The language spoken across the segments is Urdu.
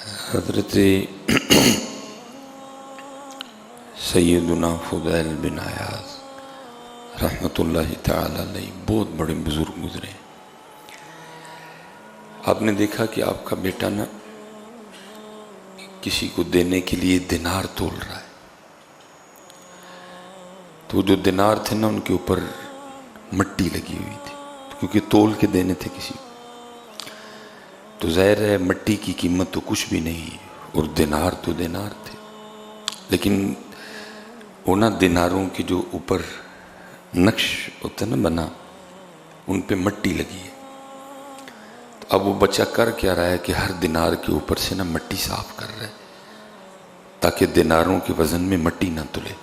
حضرت سیدنا فضیل بن عیاض رحمۃ اللہ تعالی علیہ بہت بڑے بزرگ گزرے. آپ نے دیکھا کہ آپ کا بیٹا نا کسی کو دینے کے لیے دینار تول رہا ہے، تو جو دینار تھے نا ان کے اوپر مٹی لگی ہوئی تھی کیونکہ تول کے دینے تھے کسی کو. تو ظاہر ہے مٹی کی قیمت تو کچھ بھی نہیں اور دینار تو دینار تھے، لیکن اونا دیناروں کے جو اوپر نقش ہوتا ہے نا بنا، ان پہ مٹی لگی ہے. تو اب وہ بچہ کر کیا رہا ہے کہ ہر دینار کے اوپر سے نا مٹی صاف کر رہا ہے تاکہ دیناروں کے وزن میں مٹی نہ تلے.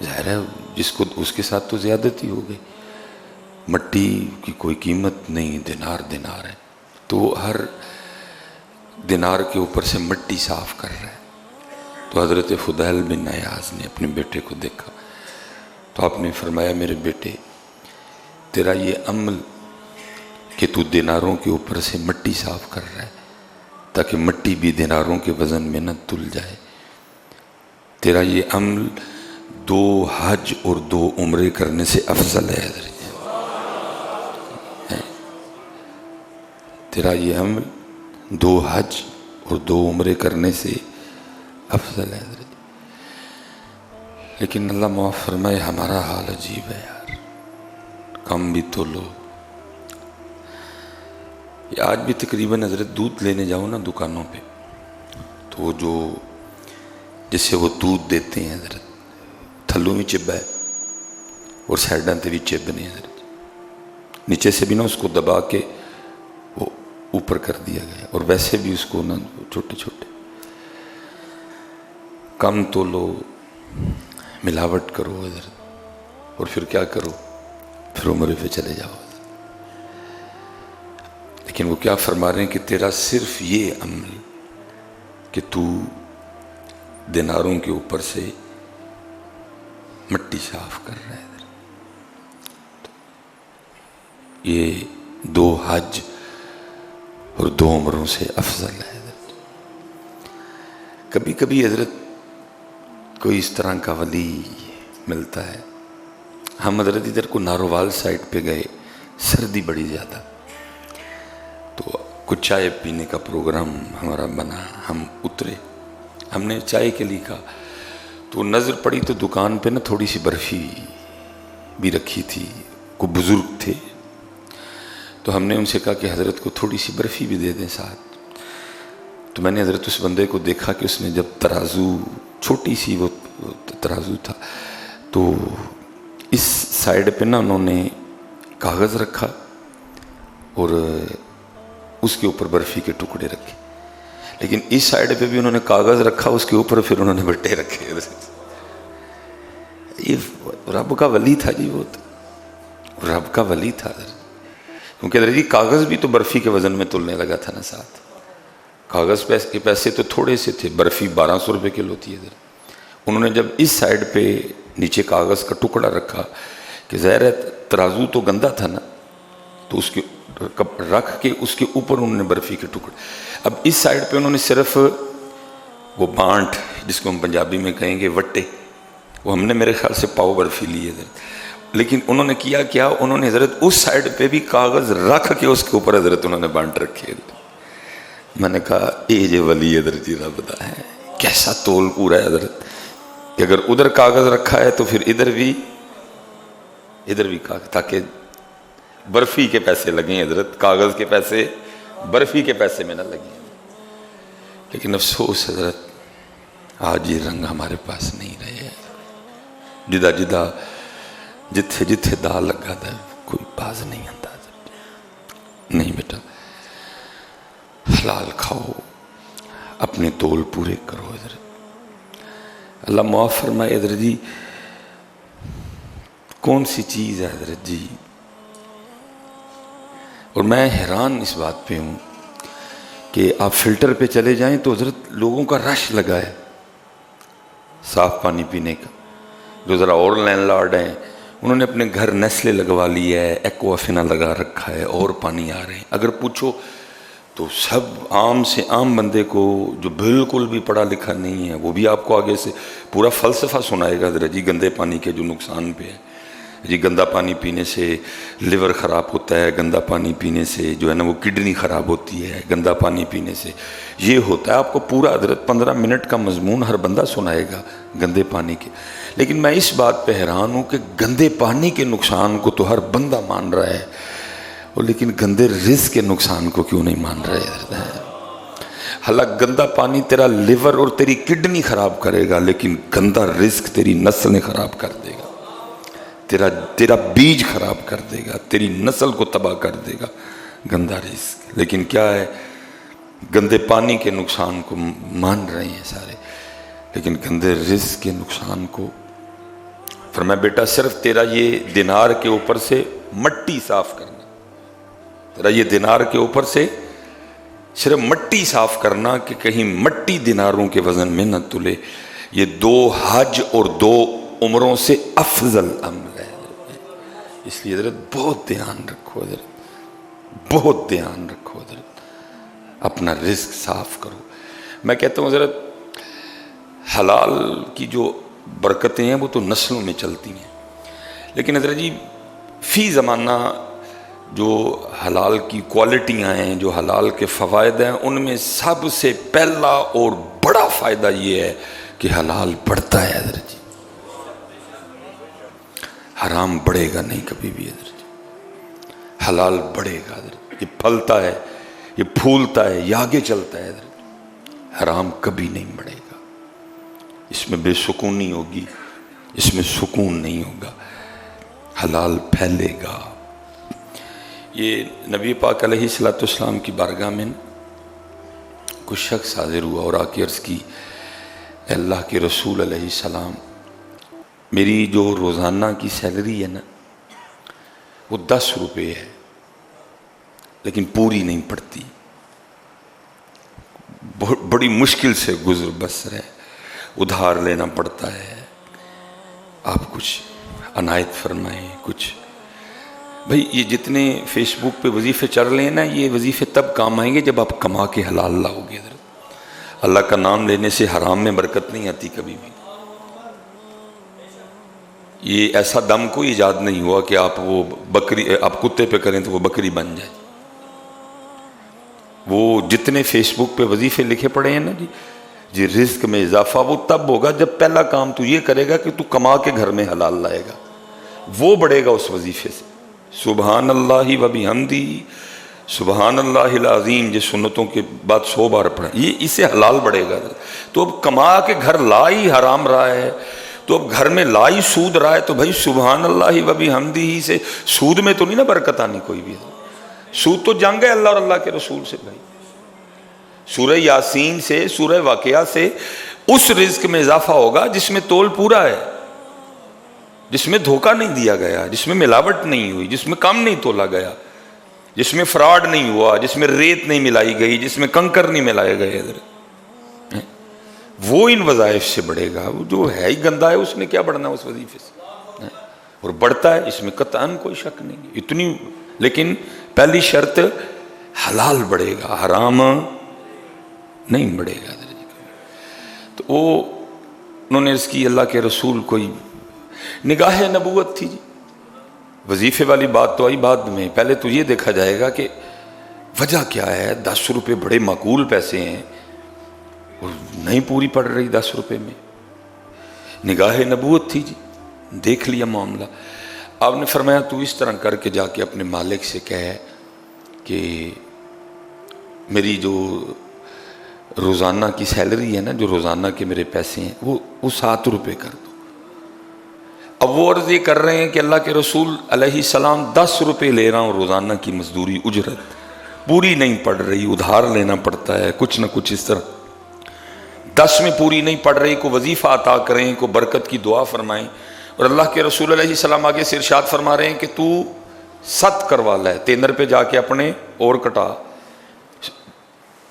ظاہر ہے جس کو اس کے ساتھ تو زیادتی ہو گئی، مٹی کی کوئی قیمت نہیں، دینار دینار ہے. تو وہ ہر دینار کے اوپر سے مٹی صاف کر رہا ہے. تو حضرت فضیل بن عیاض نے اپنے بیٹے کو دیکھا تو آپ نے فرمایا، میرے بیٹے تیرا یہ عمل کہ تو دیناروں کے اوپر سے مٹی صاف کر رہا ہے تاکہ مٹی بھی دیناروں کے وزن میں نہ تل جائے، تیرا یہ عمل 2 حج اور 2 عمرے کرنے سے افضل ہے. حضرت تیرا یہ عمل 2 حج اور 2 عمرے کرنے سے افضل ہے. حضرت لیکن اللہ معاف فرمائے ہمارا حال عجیب ہے یار، کم بھی تو لو. آج بھی تقریباً حضرت دودھ لینے جاؤ نا دکانوں پہ تو وہ جو جسے وہ دودھ دیتے ہیں حضرت تھلوں میں چبا ہے اور سائڈاں تے بھی چب نہیں حضرت، نیچے سے بھی نا اس کو دبا کے وہ اوپر کر دیا گیا اور ویسے بھی اس کو نا چھوٹے چھوٹے. کم تو لو، ملاوٹ کرو حضرت، اور پھر کیا کرو، پھر عمرے پہ چلے جاؤ. لیکن وہ کیا فرما رہے ہیں کہ تیرا صرف یہ عمل کہ تو دیناروں کے اوپر سے مٹی صاف کر رہا ہے، یہ 2 حج اور 2 عمروں سے افضل ہے. حضرت کبھی کبھی حضرت کوئی اس طرح کا ولی ملتا ہے. ہم حضرت ادھر کو نارووال سائٹ پہ گئے، سردی بڑی زیادہ، تو کچھ چائے پینے کا پروگرام ہمارا بنا. ہم اترے، ہم نے چائے کے لیے کہا تو نظر پڑی تو دکان پہ نا تھوڑی سی برفی بھی رکھی تھی. کوئی بزرگ تھے تو ہم نے ان سے کہا کہ حضرت کو تھوڑی سی برفی بھی دے دیں ساتھ. تو میں نے حضرت اس بندے کو دیکھا کہ اس نے جب ترازو، چھوٹی سی وہ ترازو تھا، تو اس سائڈ پہ نا انہوں نے کاغذ رکھا اور اس کے اوپر برفی کے ٹکڑے رکھے، لیکن اس سائڈ پہ بھی انہوں نے کاغذ رکھا، اس کے اوپر پھر انہوں نے بٹے رکھے. یہ رب کا ولی تھا جی، وہ رب کا ولی تھا کیونکہ حضرت جی کاغذ بھی تو برفی کے وزن میں تلنے لگا تھا نا ساتھ. کاغذ کے پیسے تو تھوڑے سے تھے، برفی 1200 روپے کلو تھی. حضرت انہوں نے جب اس سائڈ پہ نیچے کاغذ کا ٹکڑا رکھا کہ ظاہر ہے ترازو تو گندا تھا نا، تو اس کے رکھ کے اس کے اوپر انہوں نے برفی کے ٹکڑے. اب اس سائڈ پہ انہوں نے صرف وہ بانٹ، جس کو ہم پنجابی میں کہیں گے وٹے، وہ ہم نے میرے خیال سے پاؤ برفی لی ہے حضرت. لیکن انہوں نے کیا انہوں نے حضرت اس سائڈ پہ بھی کاغذ رکھ کے اس کے اوپر حضرت انہوں نے بانٹ رکھے. میں نے کہا اے جے ولی حضرت جی رب دا ہے، کیسا تول پورا ہے حضرت کہ اگر ادھر کاغذ رکھا ہے تو پھر ادھر بھی کاغذ، تاکہ برفی کے پیسے لگیں حضرت، کاغذ کے پیسے برفی کے پیسے میں نہ لگیں. لیکن افسوس حضرت آج یہ رنگ ہمارے پاس نہیں رہے. جدہ جتھے جتھے دا لگا دا کوئی باز نہیں آتا. نہیں بیٹا، حلال کھاؤ، اپنے تول پورے کرو. حضرت اللہ معاف فرمائے حضرت جی، کون سی چیز ہے حضرت جی، اور میں حیران اس بات پہ ہوں کہ آپ فلٹر پہ چلے جائیں تو حضرت لوگوں کا رش لگا ہے صاف پانی پینے کا. جو ذرا اور لینڈ لارڈ ہیں انہوں نے اپنے گھر نیسلے لگوا لی ہے، ایکوا فینا لگا رکھا ہے، اور پانی آ رہے ہیں. اگر پوچھو تو سب عام سے عام بندے کو جو بالکل بھی پڑھا لکھا نہیں ہے وہ بھی آپ کو آگے سے پورا فلسفہ سنائے گا ذرا جی گندے پانی کے جو نقصان پہ ہے، جی گندا پانی پینے سے لیور خراب ہوتا ہے، گندا پانی پینے سے جو ہے نا وہ کڈنی خراب ہوتی ہے، گندا پانی پینے سے یہ ہوتا ہے۔ آپ کو پورا حضرت 15 منٹ کا مضمون ہر بندہ سنائے گا گندے پانی کے، لیکن میں اس بات پہ حیران ہوں کہ گندے پانی کے نقصان کو تو ہر بندہ مان رہا ہے، اور لیکن گندے رزق کے نقصان کو کیوں نہیں مان رہے؟ حالانکہ گندا پانی تیرا لیور اور تیری کڈنی خراب کرے گا، لیکن گندا رزق تیری نسلیں خراب کر دے گا، تیرا بیج خراب کر دے گا، تیری نسل کو تباہ کر دے گا گندا رزق۔ لیکن کیا ہے، گندے پانی کے نقصان کو مان رہے ہیں سارے، لیکن گندے رزق کے نقصان کو فرمایا بیٹا صرف تیرا یہ دینار کے اوپر سے مٹی صاف کرنا، تیرا یہ دینار کے اوپر سے صرف مٹی صاف کرنا کہ کہیں مٹی دیناروں کے وزن میں نہ تلے، یہ 2 حج اور 2 عمروں سے افضل عمل ہے۔ اس لیے حضرت بہت دھیان رکھو، حضرت بہت دھیان رکھو، حضرت اپنا رزق صاف کرو۔ میں کہتا ہوں حضرت حلال کی جو برکتیں ہیں وہ تو نسلوں میں چلتی ہیں، لیکن حضرت جی فی زمانہ جو حلال کی کوالٹیاں ہیں، جو حلال کے فوائد ہیں، ان میں سب سے پہلا اور بڑا فائدہ یہ ہے کہ حلال بڑھتا ہے حضرت جی، حرام بڑھے گا نہیں کبھی بھی حضرت جی، حلال بڑھے گا حضرت، یہ پھلتا ہے، یہ پھولتا ہے، یہ آگے چلتا ہے حضرت، حرام کبھی نہیں بڑھے گا، اس میں بے سکونی ہوگی، اس میں سکون نہیں ہوگا، حلال پھیلے گا۔ یہ نبی پاک علیہ الصلوۃ والسلام کی بارگاہ میں کچھ شخص حاضر ہوا اور آ کے عرض کی، اے اللہ کے رسول علیہ السلام، میری جو روزانہ کی سیلری ہے نا وہ 10 روپے ہے، لیکن پوری نہیں پڑتی، بڑی مشکل سے گزر بسر ہے، ادھار لینا پڑتا ہے، آپ کچھ عنایت فرمائیں کچھ۔ بھئی یہ جتنے فیس بک پہ وظیفے چڑھ رہے ہیں نا، یہ وظیفے تب کام آئیں گے جب آپ کما کے حلال لاؤ گے حضرت۔ اللہ کا نام لینے سے حرام میں برکت نہیں آتی کبھی بھی۔ یہ ایسا دم کوئی ایجاد نہیں ہوا کہ آپ وہ بکری آپ کتے پہ کریں تو وہ بکری بن جائے۔ وہ جتنے فیس بک پہ وظیفے لکھے پڑے ہیں نا جی رزق میں اضافہ وہ تب ہوگا جب پہلا کام تو یہ کرے گا کہ تو کما کے گھر میں حلال لائے گا، وہ بڑھے گا اس وظیفے سے۔ سبحان اللہ و بحمدہ سبحان اللہ العظیم، یہ سنتوں کے بعد 100 بار پڑھیں، یہ اسے حلال بڑھے گا۔ تو اب کما کے گھر لا ہی حرام رہا ہے، تو اب گھر میں لا ہی سود رہا ہے، تو بھائی سبحان اللہ و بحمدہ سے سود میں تو نہیں نا برکت آنی کوئی بھی۔ سود تو جنگ ہے اللہ اور اللہ کے رسول سے بھائی۔ سورہ یاسین سے، سورہ واقعہ سے اس رزق میں اضافہ ہوگا جس میں تول پورا ہے، جس میں دھوکہ نہیں دیا گیا، جس میں ملاوٹ نہیں ہوئی، جس میں کم نہیں تولا گیا، جس میں فراڈ نہیں ہوا، جس میں ریت نہیں ملائی گئی، جس میں کنکر نہیں ملائے گئے، وہ ان وظائف سے بڑھے گا۔ وہ جو ہے ہی گندا ہے اس نے کیا بڑھنا اس وظیفے سے، اور بڑھتا ہے اس میں قطعاً کوئی شک نہیں اتنی، لیکن پہلی شرط حلال بڑھے گا، حرام نہیں بڑھے گا۔ تو وہ انہوں نے اس کی اللہ کے رسول کوئی نگاہ نبوت تھی جی، وظیفے والی بات تو آئی بعد میں، پہلے تو یہ دیکھا جائے گا کہ وجہ کیا ہے۔ 10 روپے بڑے معقول پیسے ہیں اور نہیں پوری پڑ رہی 10 روپے میں، نگاہ نبوت تھی جی، دیکھ لیا معاملہ۔ آپ نے فرمایا تو اس طرح کر کے جا کے اپنے مالک سے کہے کہ میری جو روزانہ کی سیلری ہے نا، جو روزانہ کے میرے پیسے ہیں وہ 7 روپے کر دو۔ اب وہ عرض یہ کر رہے ہیں کہ اللہ کے رسول علیہ السلام 10 روپے لے رہا ہوں روزانہ کی مزدوری اجرت، پوری نہیں پڑ رہی، ادھار لینا پڑتا ہے کچھ نہ کچھ اس طرح، 10 میں پوری نہیں پڑ رہی، کو وظیفہ عطا کریں، کو برکت کی دعا فرمائیں۔ اور اللہ کے رسول علیہ السلام آگے سے ارشاد فرما رہے ہیں کہ تو 7 کروا لے، تینر پہ جا کے اپنے اور کٹا۔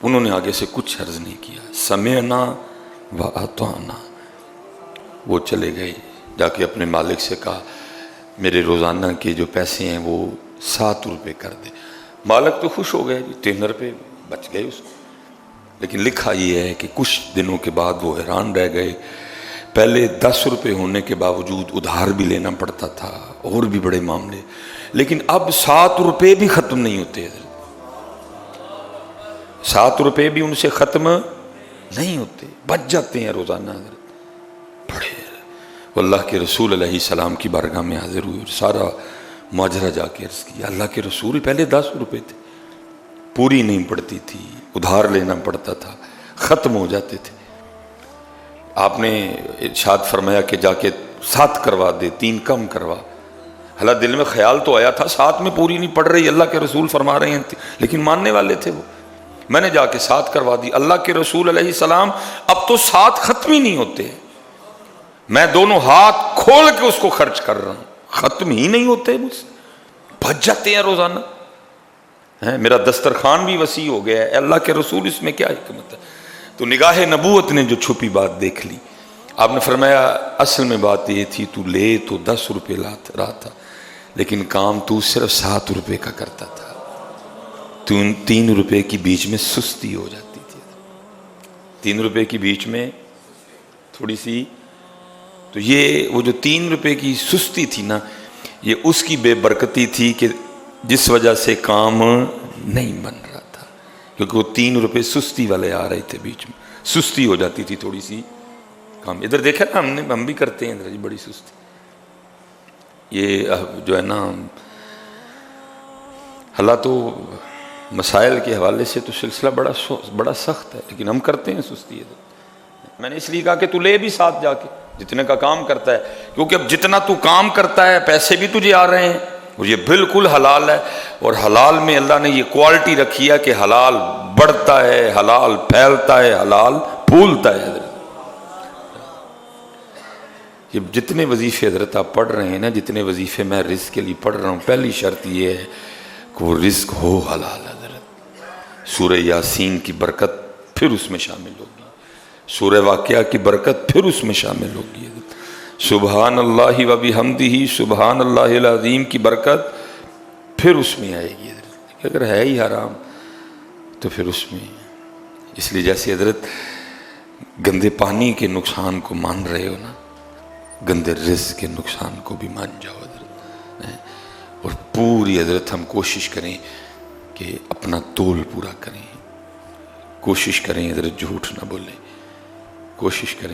انہوں نے آگے سے کچھ عرض نہیں کیا، سمعنا و اطعنا، وہ چلے گئے، جا کے اپنے مالک سے کہا میرے روزانہ کے جو پیسے ہیں وہ 7 روپے کر دے۔ مالک تو خوش ہو گئے جی، تینر پہ بچ گئے اس کو. لیکن لکھا یہ ہے کہ کچھ دنوں کے بعد وہ حیران رہ گئے. پہلے 10 روپے ہونے کے باوجود ادھار بھی لینا پڑتا تھا اور بھی بڑے معاملے, لیکن اب 7 روپے بھی ختم نہیں ہوتے. 7 روپے بھی ان سے ختم نہیں ہوتے, بچ جاتے ہیں روزانہ. بڑے وہ اللہ کے رسول علیہ السلام کی بارگاہ میں حاضر ہوئے اور سارا ماجرا جا کے عرض کیا. اللہ کے رسول, پہلے 10 روپے تھے, پوری نہیں پڑتی تھی, ادھار لینا پڑتا تھا, ختم ہو جاتے تھے. آپ نے ارشاد فرمایا کہ جا کے 7 کروا دے, 3 کم کروا. حالانکہ دل میں خیال تو آیا تھا 7 میں پوری نہیں پڑ رہی, اللہ کے رسول فرما رہے ہیں, لیکن ماننے والے تھے وہ. میں نے جا کے 7 کروا دی. اللہ کے رسول علیہ السلام, اب تو 7 ختم ہی نہیں ہوتے, میں دونوں ہاتھ کھول کے اس کو خرچ کر رہا ہوں, ختم ہی نہیں ہوتے مجھ سے, بچ جاتے ہیں روزانہ. میرا دسترخوان بھی وسیع ہو گیا ہے. اللہ کے رسول, اس میں کیا حکمت ہے؟ تو نگاہ نبوت نے جو چھپی بات دیکھ لی. آپ نے فرمایا اصل میں بات یہ تھی, تو لے تو 10 روپے رہا تھا, لیکن کام تو صرف 7 روپے کا کرتا تھا. تو ان 3 روپے کی بیچ میں سستی ہو جاتی تھی, 3 روپے کی بیچ میں تھوڑی سی. تو یہ وہ جو 3 روپے کی سستی تھی نا, یہ اس کی بے برکتی تھی کہ جس وجہ سے کام نہیں بن رہا تھا, کیونکہ وہ 3 روپے سستی والے آ رہے تھے بیچ میں, سستی ہو جاتی تھی تھوڑی سی کام. ادھر دیکھا نا ہم بھی کرتے ہیں ادھر جی, بڑی سستی. یہ جو ہے نا, اللہ تو مسائل کے حوالے سے تو سلسلہ بڑا سخت ہے, لیکن ہم کرتے ہیں سستی. ادھر میں نے اس لیے کہا کہ تو لے بھی ساتھ جا کے جتنے کا کام کرتا ہے, کیونکہ اب جتنا تو کام کرتا ہے پیسے بھی تجھے آ رہے ہیں, اور یہ بالکل حلال ہے. اور حلال میں اللہ نے یہ کوالٹی رکھی ہے کہ حلال بڑھتا ہے, حلال پھیلتا ہے, حلال پھولتا ہے. یہ جتنے وظیفے حضرت آپ پڑھ رہے ہیں نا, جتنے وظیفے میں رزق کے لیے پڑھ رہا ہوں, پہلی شرط یہ ہے کہ وہ رزق ہو حلال. حضرت سورہ یاسین کی برکت پھر اس میں شامل ہوگی, سورہ واقعہ کی برکت پھر اس میں شامل ہوگی. سبحان اللہ و بحمدہ سبحان اللہ العظیم کی برکت پھر اس میں آئے گی. اگر ہے ہی حرام تو پھر اس میں, اس لیے جیسے حضرت گندے پانی کے نقصان کو مان رہے ہو نا, گندے رزق کے نقصان کو بھی مان جاؤ حضرت. اور پوری حضرت ہم کوشش کریں کہ اپنا تول پورا کریں, کوشش کریں حضرت جھوٹ نہ بولیں, کوشش کریں.